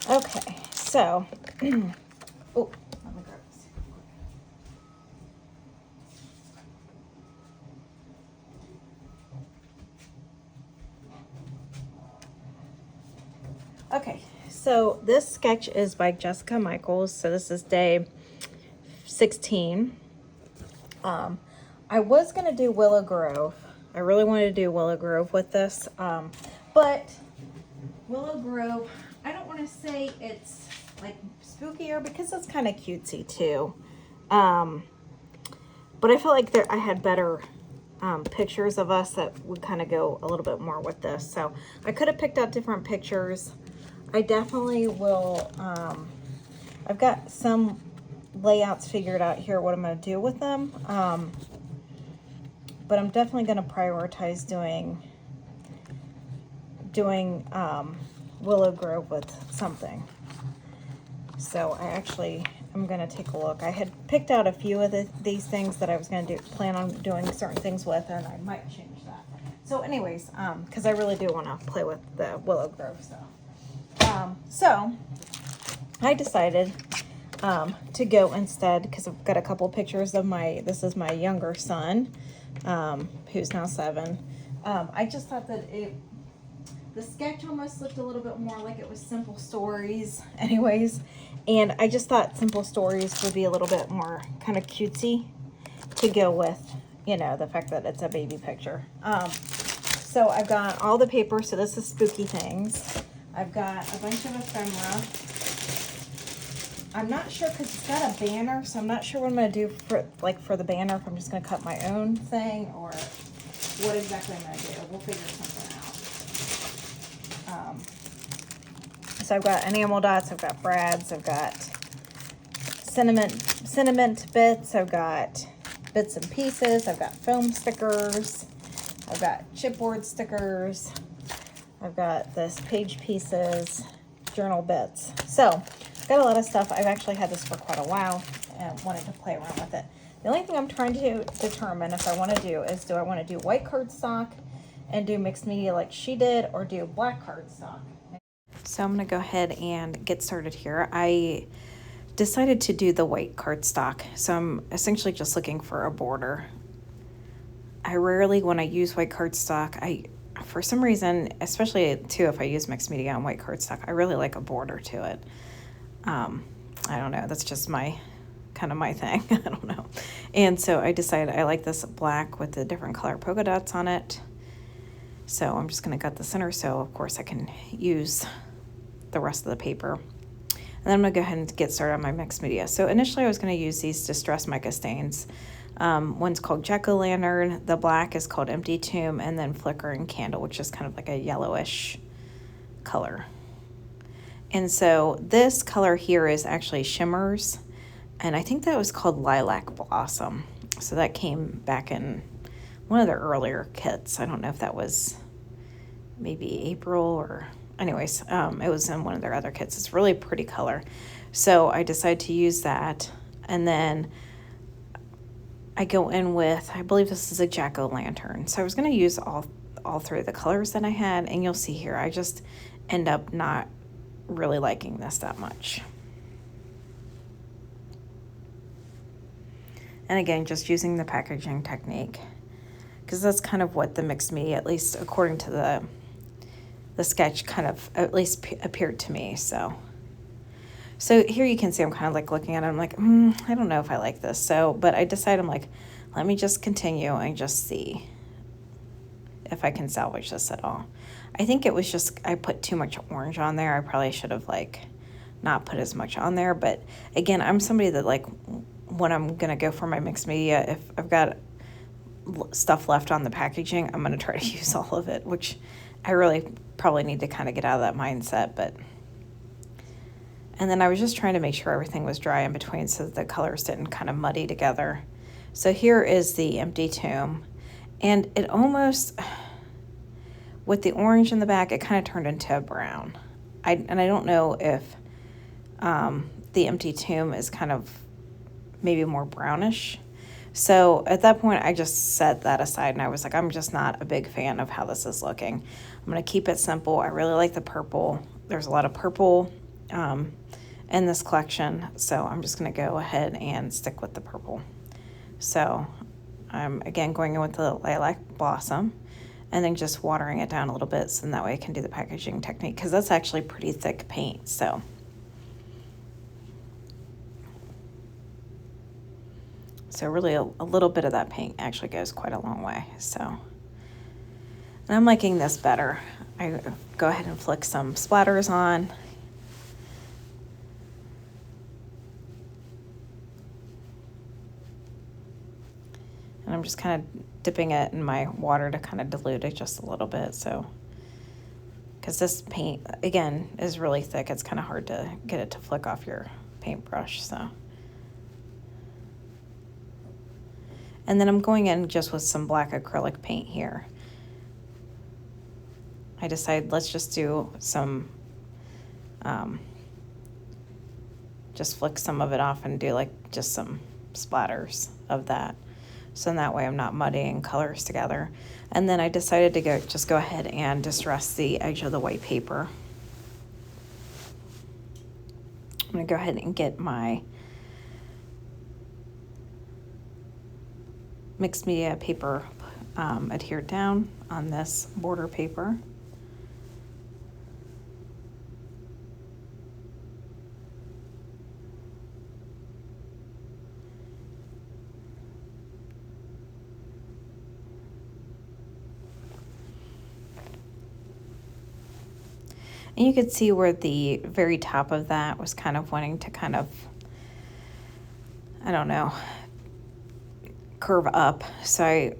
Okay, so, oh, let me grab this. Okay, so this sketch is by Jessica Michaels. So this is day 16. I was going to do Willow Grove. I really wanted to do Willow Grove with this. But Willow Grove, I don't want to say it's like spookier because it's kind of cutesy too. But I feel like I had better pictures of us that would kind of go a little bit more with this. So I could have picked out different pictures. I definitely will. I've got some layouts figured out here, what I'm going to do with them. But I'm definitely going to prioritize doing Willow Grove with something. So I'm going to take a look. I had picked out a few of these things that I was going to plan on doing certain things with, and I might change that. So anyways, because I really do want to play with the Willow Grove stuff. So I decided to go instead, because I've got a couple pictures of this is my younger son, who's now 7. I just thought that the sketch almost looked a little bit more like it was Simple Stories anyways. And I just thought Simple Stories would be a little bit more kind of cutesy to go with, the fact that it's a baby picture. So I've got all the paper. So this is Spooky Things. I've got a bunch of ephemera. I'm not sure because it's got a banner, so I'm not sure what I'm going to do for the banner, if I'm just going to cut my own thing or what exactly I'm going to do. We'll figure something out. So I've got enamel dots, I've got brads, I've got sentiment bits, I've got bits and pieces, I've got foam stickers, I've got chipboard stickers, I've got this page pieces, journal bits. So I've got a lot of stuff. I've actually had this for quite a while and wanted to play around with it. The only thing I'm trying to determine if I want to do is, do I want to do white cardstock and do mixed media like she did, or do black cardstock? So I'm going to go ahead and get started here. I decided to do the white cardstock. So I'm essentially just looking for a border. I rarely, when I use white cardstock, for some reason, especially too if I use mixed media on white cardstock, I really like a border to it. I don't know. That's just my thing. I don't know. And so I decided I like this black with the different color polka dots on it. So I'm just going to cut the center so of course I can use the rest of the paper. And then I'm going to go ahead and get started on my mixed media. So initially I was going to use these Distress Mica stains. One's called Jack-o'-lantern, the black is called Empty Tomb, and then Flickering Candle, which is kind of like a yellowish color. And so this color here is actually Shimmers, and I think that was called Lilac Blossom. So that came back in one of the earlier kits. I don't know if that was maybe April or... Anyways, it was in one of their other kits. It's really pretty color. So I decided to use that. And then I go in with, I believe this is a Jack-o'-lantern. So I was going to use all 3 of the colors that I had. And you'll see here, I just end up not really liking this that much. And again, just using the packaging technique, because that's kind of what the mixed media, at least according to the sketch, kind of at least appeared to me. So here you can see I'm kind of like looking at it. I'm like, I don't know if I like this. So, but I decided, I'm like, let me just continue and just see if I can salvage this at all. I think it was just, I put too much orange on there. I probably should have not put as much on there. But again, I'm somebody that when I'm going to go for my mixed media, if I've got stuff left on the packaging, I'm going to try to use all of it, which I really probably need to kind of get out of that mindset. And then I was just trying to make sure everything was dry in between so that the colors didn't kind of muddy together. So here is the Empty Tomb, and it almost, with the orange in the back, it kind of turned into a brown. I don't know if the Empty Tomb is kind of maybe more brownish. So at that point, I just set that aside, and I was like, I'm just not a big fan of how this is looking. I'm going to keep it simple. I really like the purple. There's a lot of purple in this collection. So I'm just going to go ahead and stick with the purple. So I'm again going in with the Lilac Blossom and then just watering it down a little bit so that way I can do the packaging technique, because that's actually pretty thick paint. So really a little bit of that paint actually goes quite a long way. So, and I'm liking this better. I go ahead and flick some splatters on. And I'm just kind of dipping it in my water to kind of dilute it just a little bit. So, because this paint, again, is really thick, it's kind of hard to get it to flick off your paintbrush. So, and then I'm going in just with some black acrylic paint here. I decided let's just do some, just flick some of it off and do like just some splatters of that. So in that way I'm not muddying colors together. And then I decided to go ahead and distress the edge of the white paper. I'm gonna go ahead and get my mixed media paper adhered down on this border paper. And you could see where the very top of that was kind of wanting to kind of, I don't know, curve up. So I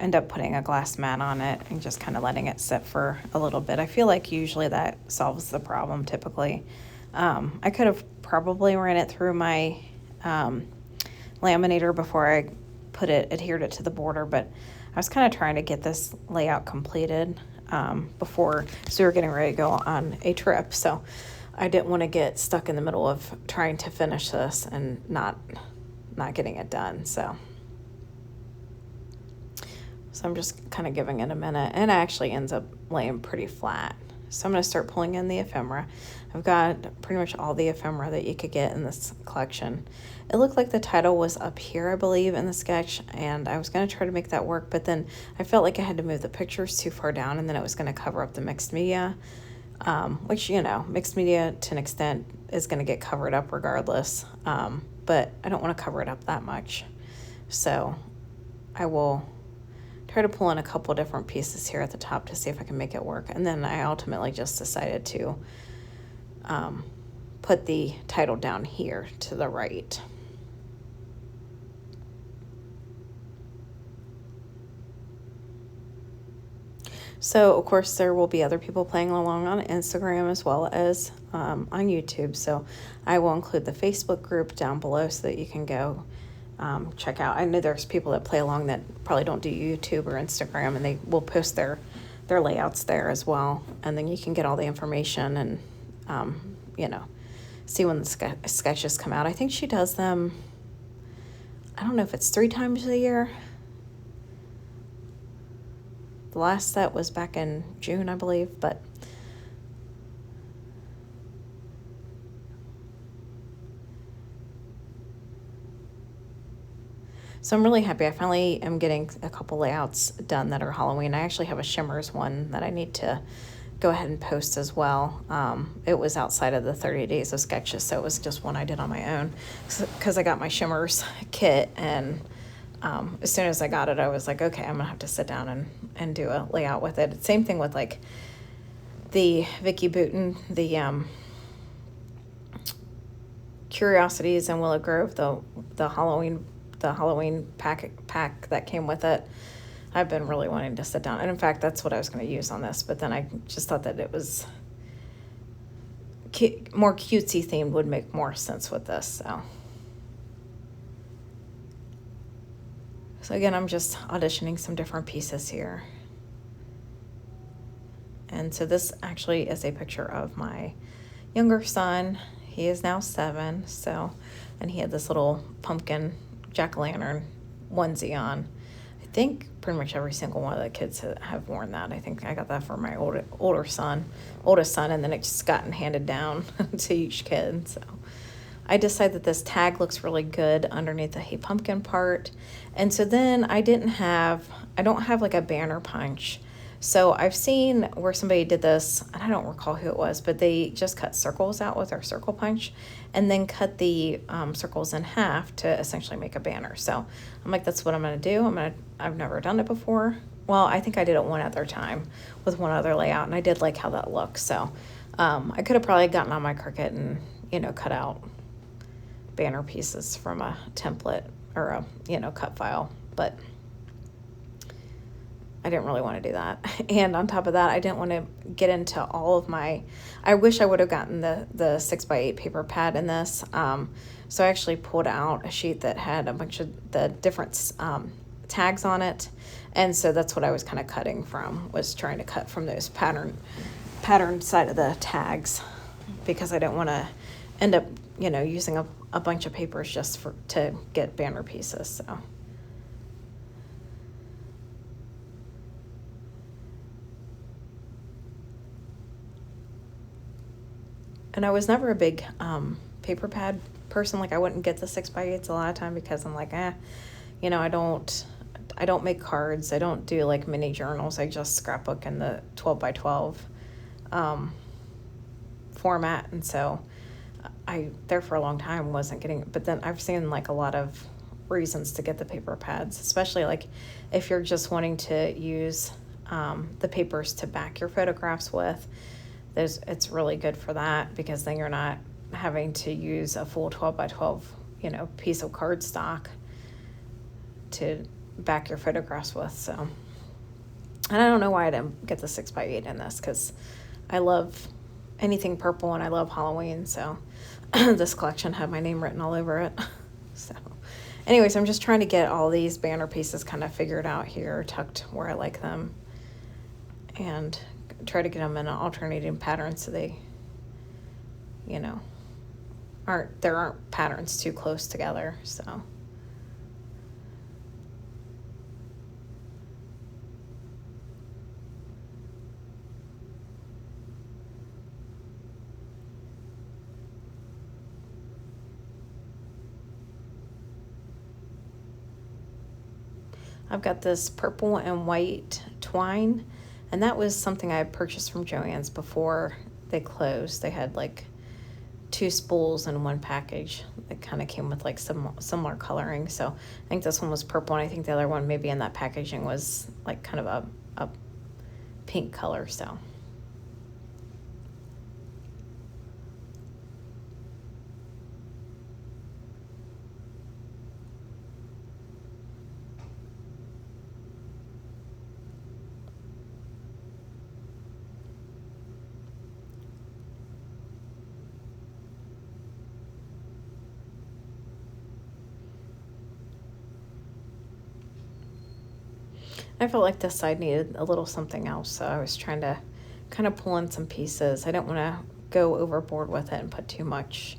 end up putting a glass mat on it and just kind of letting it sit for a little bit. I feel like usually that solves the problem typically. I could have probably ran it through my laminator before I adhered it to the border, but I was kind of trying to get this layout completed before, so we were getting ready to go on a trip. So I didn't want to get stuck in the middle of trying to finish this and not getting it done. So I'm just kind of giving it a minute, and it actually ends up laying pretty flat. So I'm going to start pulling in the ephemera. I've got pretty much all the ephemera that you could get in this collection. It looked like the title was up here, I believe, in the sketch, and I was going to try to make that work, but then I felt like I had to move the pictures too far down, and then it was going to cover up the mixed media, which, you know, mixed media to an extent is going to get covered up regardless, but I don't want to cover it up that much. So I will try to pull in a couple different pieces here at the top to see if I can make it work. And then I ultimately just decided to put the title down here to the right. So, of course, there will be other people playing along on Instagram as well as on YouTube. So I will include the Facebook group down below so that you can go check out. I know there's people that play along that probably don't do YouTube or Instagram, and they will post their layouts there as well. And then you can get all the information and, you know, see when the sketches come out. I think she does them, I don't know if it's 3 times a year. The last set was back in June, I believe, but so I'm really happy. I finally am getting a couple layouts done that are Halloween. I actually have a Shimmers one that I need to go ahead and post as well. It was outside of the 30 days of sketches, so it was just one I did on my own because I got my Shimmers kit, and as soon as I got it, I was like, okay, I'm gonna have to sit down and do a layout with it. Same thing with like the Vicki Boutin, the Curiosities in Willow Grove, the Halloween pack that came with it. I've been really wanting to sit down, and in fact, that's what I was going to use on this, but then I just thought that it was more cutesy themed would make more sense with this. So again, I'm just auditioning some different pieces here. And so this actually is a picture of my younger son. He is now 7, so, and he had this little pumpkin jack-o'-lantern onesie on. I think pretty much every single one of the kids have worn that. I think I got that for my oldest son, and then it just gotten handed down to each kid. So I decided that this tag looks really good underneath the Hey Pumpkin part. And so then I don't have like a banner punch. So I've seen where somebody did this, and I don't recall who it was, but they just cut circles out with their circle punch and then cut the circles in half to essentially make a banner. So I'm like, that's what I'm going to do. I've never done it before. Well, I think I did it one other time with one other layout, and I did like how that looks. So I could have probably gotten on my Cricut and, cut out banner pieces from a template or a, cut file, but I didn't really want to do that. And on top of that, I didn't want to get into all of I wish I would have gotten the 6x8 paper pad in this. So I actually pulled out a sheet that had a bunch of the different tags on it. And so that's what I was kind of cutting from, was trying to cut from those pattern side of the tags, because I didn't want to end up, using a bunch of papers just to get banner pieces. So. And I was never a big paper pad person. Like, I wouldn't get the 6x8s a lot of time because I'm like, I don't make cards. I don't do like mini journals. I just scrapbook in the 12x12 format. And so I, there for a long time, wasn't getting, but then I've seen like a lot of reasons to get the paper pads, especially like if you're just wanting to use the papers to back your photographs with. It's really good for that, because then you're not having to use a full 12x12, piece of cardstock to back your photographs with. So, and I don't know why I didn't get the 6x8 in this, because I love anything purple and I love Halloween. So this collection had my name written all over it. So anyways, I'm just trying to get all these banner pieces kind of figured out here, tucked where I like them, and try to get them in an alternating pattern so they, aren't patterns too close together. So I've got this purple and white twine, and that was something I purchased from Joann's before they closed. They had like 2 spools in one package that kind of came with like some similar coloring. So I think this one was purple, and I think the other one maybe in that packaging was like kind of a pink color. So I felt like this side needed a little something else, so I was trying to kind of pull in some pieces. I didn't want to go overboard with it and put too much.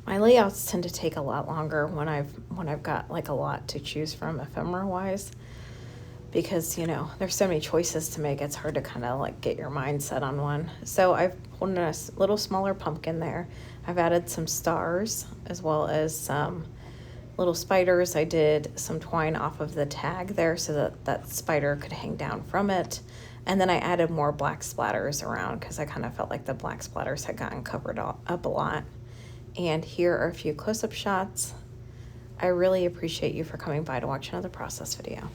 My layouts tend to take a lot longer when I've got like a lot to choose from ephemera wise, because there's so many choices to make. It's hard to kind of like get your mind set on one. So I've pulled in a little smaller pumpkin there. I've added some stars as well as some little spiders. I did some twine off of the tag there so that that spider could hang down from it. And then I added more black splatters around because I kind of felt like the black splatters had gotten covered up a lot. And here are a few close-up shots. I really appreciate you for coming by to watch another process video.